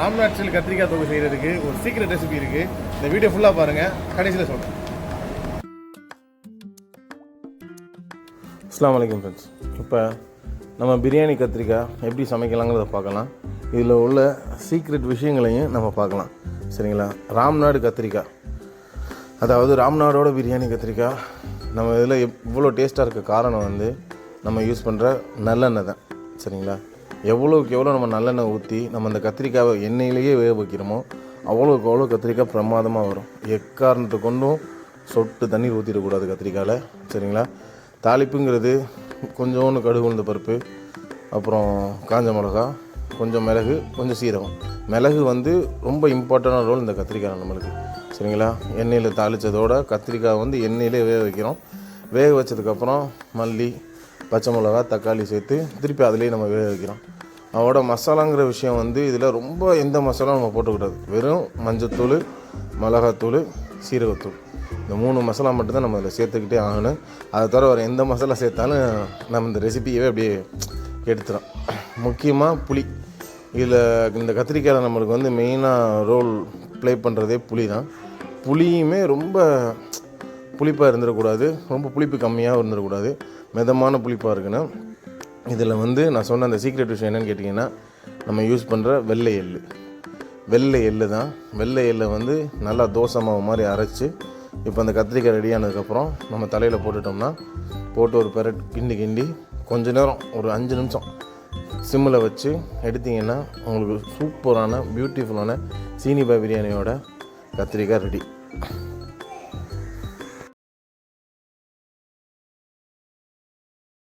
Ramnath style கத்திரிக்காய் தொக்கு செய்கிறதுக்கு ஒரு சீக்ரெட் ரெசிபி இருக்குது. இந்த வீடியோ ஃபுல்லாக பாருங்கள், கடைசியில் சொல்கிறேன். அஸ்ஸலாமு அலைக்கும் ஃப்ரெண்ட்ஸ். இப்போ நம்ம பிரியாணி கத்திரிக்காய் எப்படி சமைக்கலாங்கிறத பார்க்கலாம். இதில் உள்ள சீக்ரெட் விஷயங்களையும் நம்ம பார்க்கலாம். சரிங்களா? ராம்நாடு கத்திரிக்காய், அதாவது ராம்நாடோட பிரியாணி கத்திரிக்காய் நம்ம இதில் இவ்வளோ டேஸ்ட்டாக இருக்க காரணம் வந்து நம்ம யூஸ் பண்ணுற நல்லெண்ணெய் தான். சரிங்களா? எவ்வளோக்கு எவ்வளோ நம்ம நல்லெண்ணெய் ஊற்றி நம்ம அந்த கத்திரிக்காயை எண்ணெயிலேயே வேக வைக்கிறோமோ அவ்வளோக்கு அவ்வளோ கத்திரிக்காய் பிரமாதமாக வரும். எக்காரணத்தை கொண்டும் சொட்டு தண்ணீர் ஊற்றிடக்கூடாது கத்திரிக்காயில். சரிங்களா? தாளிப்புங்கிறது கொஞ்சோண்டு கடுகு உளுந்த பருப்பு, அப்புறம் காஞ்ச மிளகா, கொஞ்சம் மிளகு, கொஞ்சம் சீரகம். மிளகு வந்து ரொம்ப இம்பார்ட்டண்டான ரோல் இந்த கத்திரிக்காய் நம்மளுக்கு. சரிங்களா? எண்ணெயில் தாளித்ததோட கத்திரிக்காய் வந்து எண்ணெயிலே வேக வைக்கிறோம். வேக வச்சதுக்கப்புறம் மல்லி, பச்சை மிளகா, தக்காளி சேர்த்து திருப்பி அதிலேயே நம்ம வேக வைக்கிறோம். அதோட மசாலாங்கிற விஷயம் வந்து இதில் ரொம்ப எந்த மசாலாவும் நம்ம போட்டுக்கூடாது. வெறும் மஞ்சத்தூள், மிளகாத்தூள், சீரகத்தூள், இந்த 3 மசாலா மட்டும்தான் நம்ம இதில் சேர்த்துக்கிட்டே ஆகணும். அதை தவிர வேறு எந்த மசாலா சேர்த்தாலும் நம்ம இந்த ரெசிபியவே அப்படியே எடுத்துடும். முக்கியமாக புளி. இதில் இந்த கத்திரிக்காயில் நம்மளுக்கு வந்து மெயினாக ரோல் ப்ளே பண்ணுறதே புளி தான். புளியுமே ரொம்ப புளிப்பாக இருந்துடக்கூடாது, ரொம்ப புளிப்பு கம்மியாக இருந்துடக்கூடாது, மிதமான புளிப்பாக இருக்குன்னு. இதில் வந்து நான் சொன்ன அந்த சீக்ரெட் விஷயம் என்னென்னு கேட்டிங்கன்னா, நம்ம யூஸ் பண்ணுற வெள்ளை எள்ளு தான். வெள்ளை எள்ளை வந்து நல்லா தோசை மாவு மாதிரி அரைச்சி இப்போ அந்த கத்திரிக்காய் ரெடியானதுக்கப்புறம் நம்ம தலையில் போட்டுட்டோம்னா, போட்டு ஒரு பெரட் கிண்டி கொஞ்ச நேரம் ஒரு 5 நிமிஷம் சிம்மில் வச்சு எடுத்திங்கன்னா உங்களுக்கு சூப்பரான பியூட்டிஃபுல்லான சீனி பாய் பிரியாணியோட கத்திரிக்காய் ரெடி.